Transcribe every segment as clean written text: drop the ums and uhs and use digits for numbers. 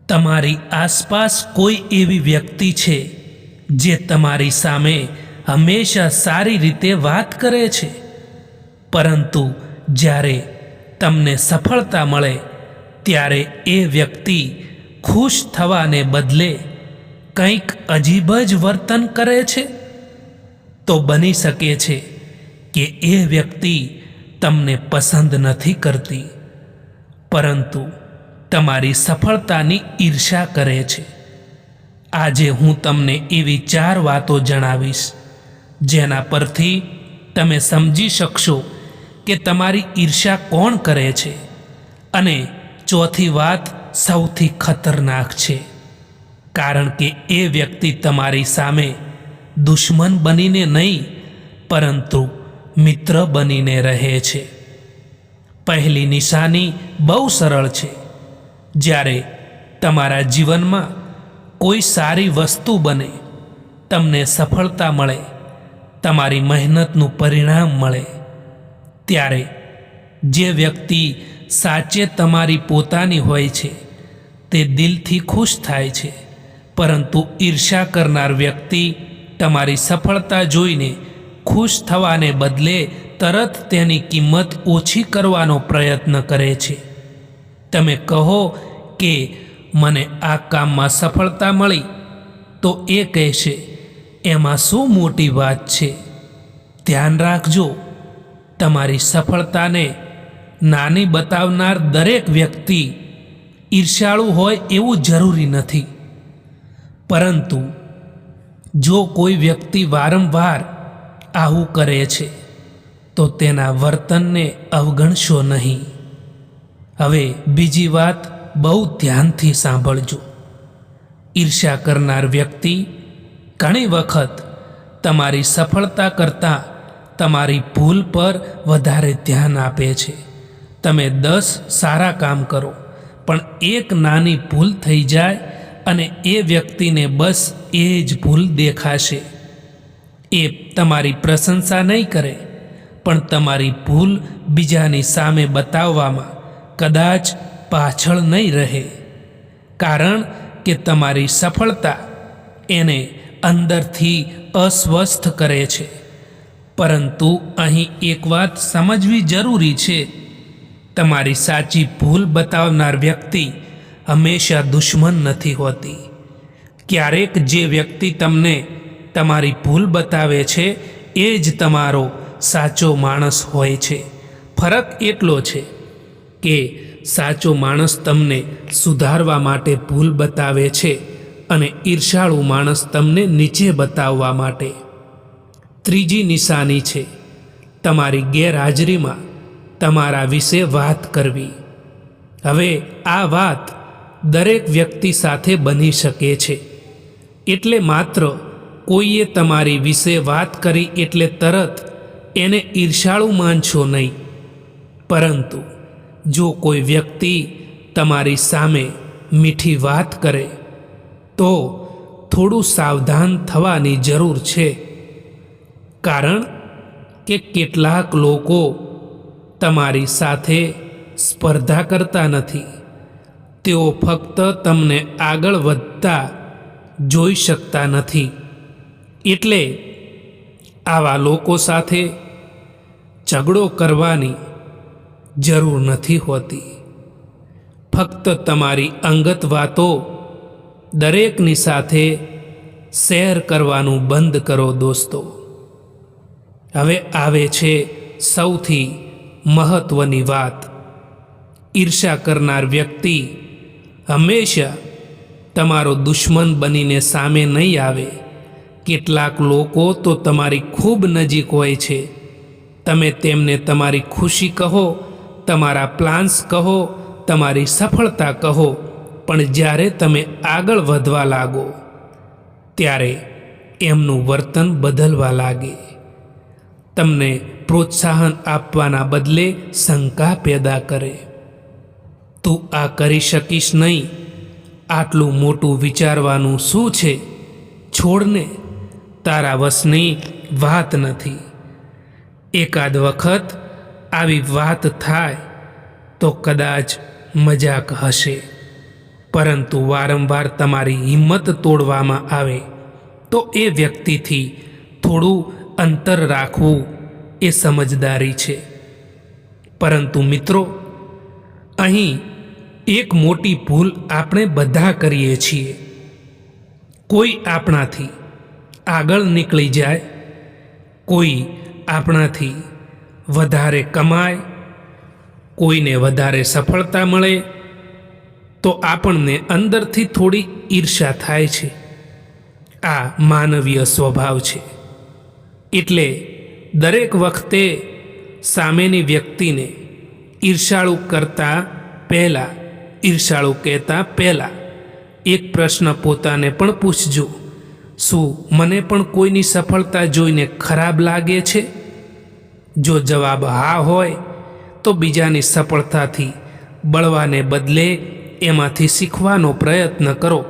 તમારી આસપાસ કોઈ એવી વ્યક્તિ છે જે તમારી સામે હંમેશા સારી રીતે વાત કરે છે, પરંતુ જ્યારે તમને સફળતા મળે ત્યારે એ વ્યક્તિ ખુશ થવાને બદલે કંઈક અજીબ જ વર્તન કરે છે? તો બની શકે છે કે એ વ્યક્તિ તમને પસંદ નથી કરતી, પરંતુ તમારી સફળતાની ઈર્ષા કરે છે. આજે હું તમને એવી 4 વાતો જણાવીશ જેના પરથી તમે સમજી શકશો કે તમારી ઈર્ષા કોણ કરે છે. અને ચોથી વાત સૌથી ખતરનાક છે, કારણ કે એ વ્યક્તિ તમારી સામે દુશ્મન બનીને નહીં, પરંતુ મિત્ર બનીને રહે છે. પહેલી નિશાની બહુ સરળ છે. જ્યારે તમારા જીવનમાં કોઈ સારી વસ્તુ બને, તમને સફળતા મળે, તમારી મહેનતનું પરિણામ મળે, ત્યારે જે વ્યક્તિ સાચે તમારી પોતાની હોય છે તે દિલથી ખુશ થાય છે. પરંતુ ઈર્ષા કરનાર વ્યક્તિ તમારી સફળતા જોઈને ખુશ થવાને બદલે તરત તેની કિંમત ઓછી કરવાનો પ્રયત્ન કરે છે. તમે કહો કે મને આ કામમાં સફળતા મળી, તો એ કહેશે, એમાં શું મોટી વાત છે? ધ્યાન રાખજો, તમારી સફળતાને નાની બતાવનાર દરેક વ્યક્તિ ઈર્ષાળુ હોય એવું જરૂરી નથી. પરંતુ જો કોઈ વ્યક્તિ વારંવાર આવું કરે છે તો તેના વર્તનને અવગણશો નહીં. હવે બીજી વાત બહુ ધ્યાનથી સાંભળજો. ઈર્ષા કરનાર વ્યક્તિ ઘણી વખત તમારી સફળતા કરતાં તમારી ભૂલ પર વધારે ધ્યાન આપે છે. તમે 10 સારા કામ કરો, પણ એક નાની ભૂલ થઈ જાય અને એ વ્યક્તિને બસ એ જ ભૂલ દેખાશે. એ તમારી પ્રશંસા નહીં કરે, પણ તમારી ભૂલ બીજાની સામે બતાવવામાં કદાચ પાછળ નહીં રહે, કારણ કે તમારી સફળતા એને અંદરથી અસ્વસ્થ કરે છે. પરંતુ અહીં એક વાત સમજવી જરૂરી છે, તમારી સાચી ભૂલ બતાવનાર વ્યક્તિ હંમેશા દુશ્મન નથી હોતી. ક્યારેક જે વ્યક્તિ તમને તમારી ભૂલ બતાવે છે એ જ તમારો સાચો માણસ હોય છે. ફરક એટલો છે કે સાચો માણસ તમને સુધારવા માટે ભૂલ બતાવે છે અને ઈર્ષાળુ માણસ તમને નીચે બતાવવા માટે. ત્રીજી નિશાની છે તમારી ગેરહાજરીમાં તમારા વિશે વાત કરવી. હવે આ વાત દરેક વ્યક્તિ સાથે બની શકે છે, એટલે માત્ર કોઈએ તમારી વિશે વાત કરી એટલે તરત એને ઈર્ષાળુ માનશો નહીં. પરંતુ જો કોઈ વ્યક્તિ તમારી સામે મીઠી વાત કરે તો થોડું સાવધાન થવાની જરૂર છે, કારણ કે કેટલાક લોકો તમારી સાથે સ્પર્ધા કરતા નથી. તેઓ ફક્ત તમને આગળ વધતા જોઈ શકતા નથી. એટલે આવા લોકો સાથે ઝઘડો કરવાની જરૂર નથી હોતી. ફક્ત તમારી અંગત વાતો દરેકની સાથે શેર કરવાનું બંધ કરો દોસ્તો. હવે આવે છે સૌથી મહત્વની વાત. ઈર્ષા કરનાર વ્યક્તિ હંમેશા તમારો દુશ્મન બનીને સામે નહીં આવે. કેટલાક લોકો તો તમારી ખૂબ નજીક હોય છે. તમે તેમને તમારી ખુશી કહો, તમારા પ્લાન્સ કહો, તમારી સફળતા કહો, પણ જ્યારે તમે આગળ વધવા લાગો ત્યારે એમનું વર્તન બદલવા લાગે. તમને પ્રોત્સાહન આપવાના બદલે શંકા પેદા કરે. તું આ કરી શકીશ નહીં, આટલું મોટું વિચારવાનું શું છે? છોડને, તારા વશની વાત નથી. એકાદ વખત આવી વાત થાય તો કદાચ મજાક હશે, પરંતુ વારંવાર તમારી હિંમત તોડવામાં આવે તો એ વ્યક્તિથી થોડું અંતર રાખવું એ સમજદારી છે. પરંતુ મિત્રો, અહીં એક મોટી ભૂલ આપણે બધા કરીએ છીએ. કોઈ આપણાથી આગળ નીકળી જાય, કોઈ આપણાથી વધારે કમાય, કોઈને વધારે સફળતા મળે તો આપણને અંદરથી થોડી ઈર્ષ્યા થાય છે. આ માનવીય સ્વભાવ છે. એટલે દરેક વખતે સામેની વ્યક્તિને ઈર્ષાળુ કહેતા પહેલાં એક પ્રશ્ન પોતાને પણ પૂછજો: શું મને પણ કોઈની સફળતા જોઈને ખરાબ લાગે છે? જો જવાબ હા હોય તો બીજાની સફળતાથી બળવાને બદલે એમાંથી શીખવાનો પ્રયત્ન કરો,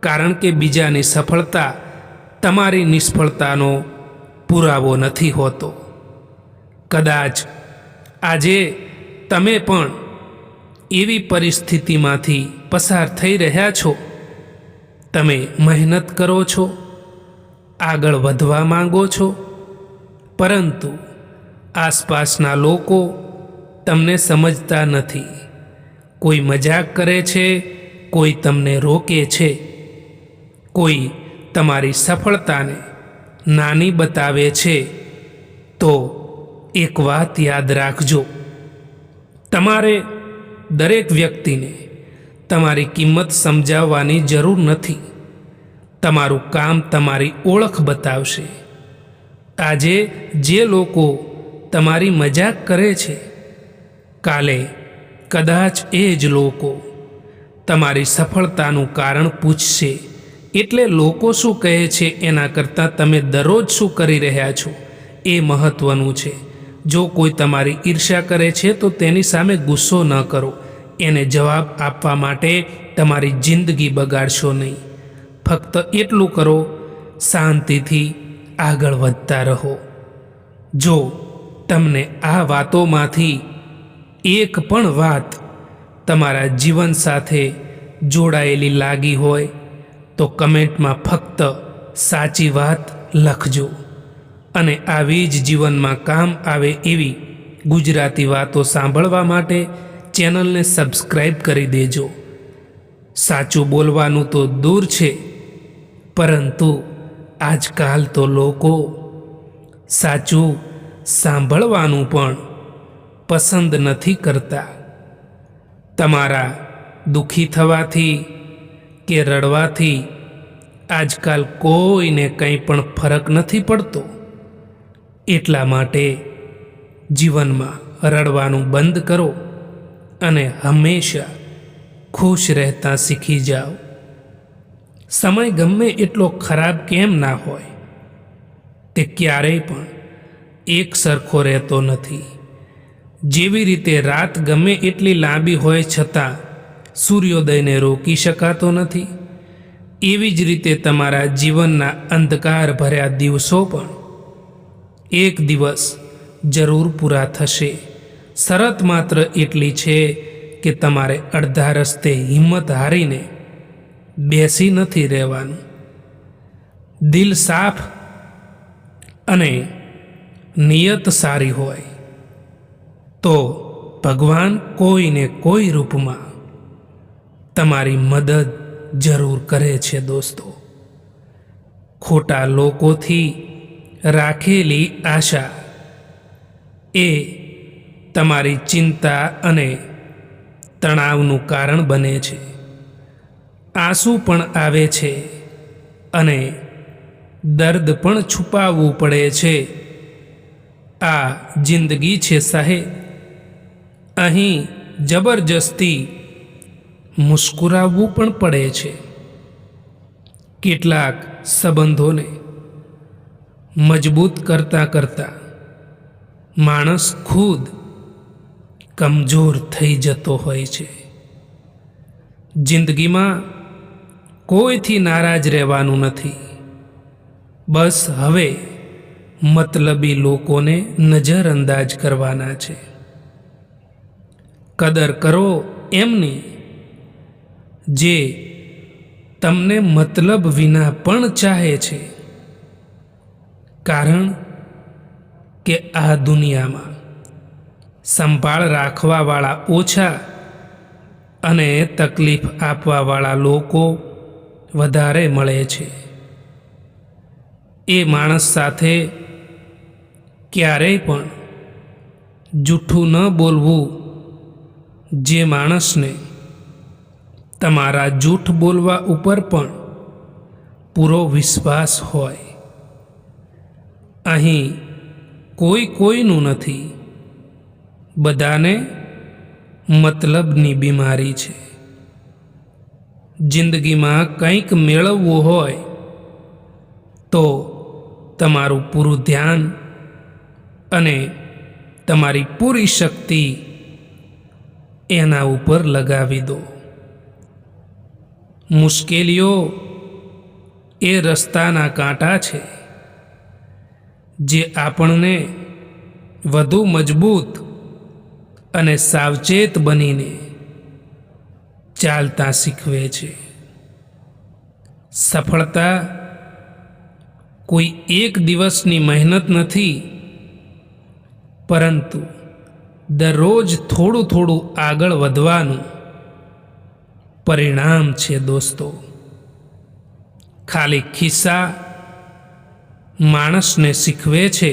કારણ કે બીજાની સફળતા તમારી નિષ્ફળતાનો પુરાવો નથી હોતો. કદાચ આજે તમે પણ એવી પરિસ્થિતિમાંથી પસાર થઈ રહ્યા છો. તમે મહેનત કરો છો, આગળ વધવા માંગો છો, પરંતુ આસપાસના લોકો તમને સમજતા નથી. કોઈ મજાક કરે છે, કોઈ તમને રોકે છે, કોઈ તમારી સફળતાને નાની બતાવે છે. તો એક વાત યાદ રાખજો: તમારે દરેક વ્યક્તિને તમારી કિંમત સમજાવવાની જરૂર નથી. તમારું કામ તમારી ઓળખ બતાવશે. આજે જે લોકો તમારી મજાક કરે છે, કાલે કદાચ એ જ લોકો તમારી સફળતાનું કારણ પૂછશે. એટલે લોકો શું કહે છે એના કરતાં તમે દરરોજ શું કરી રહ્યા છો એ મહત્વનું છે. જો કોઈ તમારી ઈર્ષ્યા કરે છે તો તેની સામે ગુસ્સો ન કરો. એને જવાબ આપવા માટે તમારી જિંદગી બગાડશો નહીં. ફક્ત એટલું કરો: શાંતિથી આગળ વધતા રહો. જો તમને આ વાતોમાંથી એક પણ વાત તમારા જીવન સાથે જોડાયેલી લાગી હોય તો કમેન્ટમાં ફક્ત સાચી વાત લખજો. અને આવી જ જીવનમાં કામ આવે એવી ગુજરાતી વાતો સાંભળવા માટે ચેનલને સબસ્ક્રાઈબ કરી દેજો. સાચું બોલવાનું તો દૂર છે, પરંતુ આજકાલ તો લોકો સાચું સાંભળવાનું પણ પસંદ નથી કરતા. તમારા દુઃખી થવાથી કે રડવાથી આજકાલ કોઈને કંઈ પણ ફરક નથી પડતો. એટલા માટે જીવનમાં રડવાનું બંધ કરો અને હંમેશા ખુશ રહેતા શીખી જાઓ. સમય ગમે એટલો ખરાબ કેમ ના હોય, તે ક્યારેય પણ એક સરખો રહેતો નથી. જેવી રીતે રાત ગમે એટલી લાંબી હોય છતાં સૂર્યોદયને રોકી શકાતો નથી, એવી જ રીતે તમારા જીવનના અંધકાર ભર્યા દિવસો પણ એક દિવસ જરૂર પૂરા થશે. શરત માત્ર એટલી છે કે તમારે અડધા રસ્તે હિંમત હારીને બેસી નથી રહેવાનું. દિલ સાફ અને નિયત સારી હોય તો ભગવાન કોઈને કોઈ રૂપમાં તમારી મદદ જરૂર કરે છે. દોસ્તો, ખોટા લોકોથી રાખેલી આશા એ તમારી ચિંતા અને તણાવનું કારણ બને છે. આંસુ પણ આવે છે અને દર્દ પણ છુપાવવું પડે છે. આ જિંદગી છે સાહેબ. અહીં જબરજસ્તી મુસ્કુરાવવું પણ પડે છે. કેટલાક સંબંધોને મજબૂત કરતાં કરતાં માણસ ખુદ કમજોર થઈ જતો હોય છે. જિંદગીમાં કોઈથી નારાજ રહેવાનું નથી. બસ હવે મતલબી લોકોને નજરઅંદાજ કરવાના છે. કદર કરો એમની જે તમને મતલબ વિના પણ ચાહે છે, કારણ કે આ દુનિયામાં સંભાળ રાખવાવાળા ઓછા અને તકલીફ આપવાવાળા લોકો વધારે મળે છે. એ માણસ સાથે ક્યારેય પણ જૂઠું ન બોલવું જે માણસને તમારા જૂઠ બોલવા ઉપર પણ પૂરો વિશ્વાસ હોય. અહીં કોઈ કોઈનું નથી, બધાને મતલબની બીમારી છે. જિંદગીમાં કંઈક મેળવવું હોય તો તમારું પૂરું ધ્યાન અને તમારી પૂરી શક્તિ એના ઉપર લગાવી દો. મુશ્કેલીઓ એ રસ્તાના કાંટા છે જે આપણને વધુ મજબૂત અને સાવચેત બનીને ચાલતા શીખવે છે. સફળતા કોઈ એક દિવસની મહેનત નથી, પરંતુ દરરોજ થોડું થોડું આગળ વધવાનું પરિણામ છે. દોસ્તો, ખાલી ખિસ્સા માણસને શીખવે છે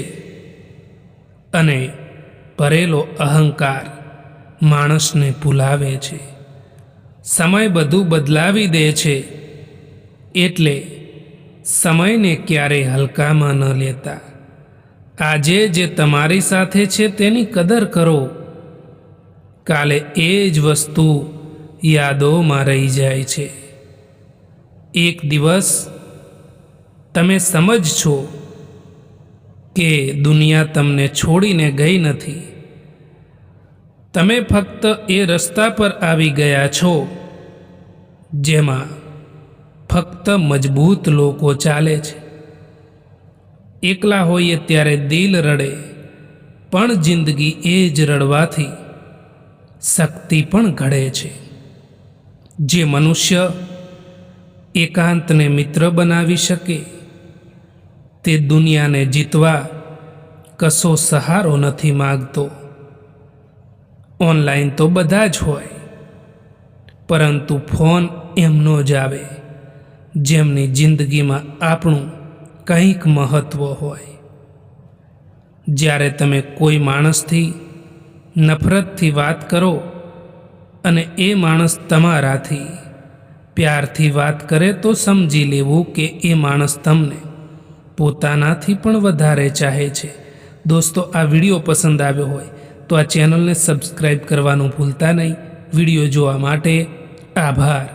અને ભરેલો અહંકાર માણસને ભૂલાવે છે. સમય બધું બદલાવી દે છે, એટલે સમયને ક્યારેય હલકામાં ન લેતા. આજે જે તમારી સાથે છે તેની કદર કરો. કાલે એ જ વસ્તુ યાદોમાં રહી જાય છે. એક દિવસ તમે સમજશો કે દુનિયા તમને છોડીને ગઈ નથી. તમે ફક્ત એ રસ્તા પર આવી ગયા છો જેમાં ફક્ત મજબૂત લોકો ચાલે છે. એકલા હોઈએ ત્યારે દિલ રડે, પણ જિંદગી એ જ રડવાથી શક્તિ પણ ઘડે છે. જે મનુષ્ય એકાંતને મિત્ર બનાવી શકે તે દુનિયાને જીતવા કશો સહારો નથી માગતો. ઓનલાઈન તો બધા જ હોય, પરંતુ ફોન એમનો જ આવે જેમની જિંદગીમાં આપણું કંઈક મહત્વ હોય. જ્યારે તમે કોઈ માણસથી નફરતથી વાત કરો અને એ માણસ તમારાથી પ્યારથી વાત કરે તો સમજી લેવું કે એ માણસ તમને પોતાનાથી પણ વધારે ચાહે છે. દોસ્તો, આ વિડીયો પસંદ આવ્યો હોય તો આ ચેનલને સબસ્ક્રાઈબ કરવાનું ભૂલતા નહીં. વિડીયો જોવા માટે આભાર.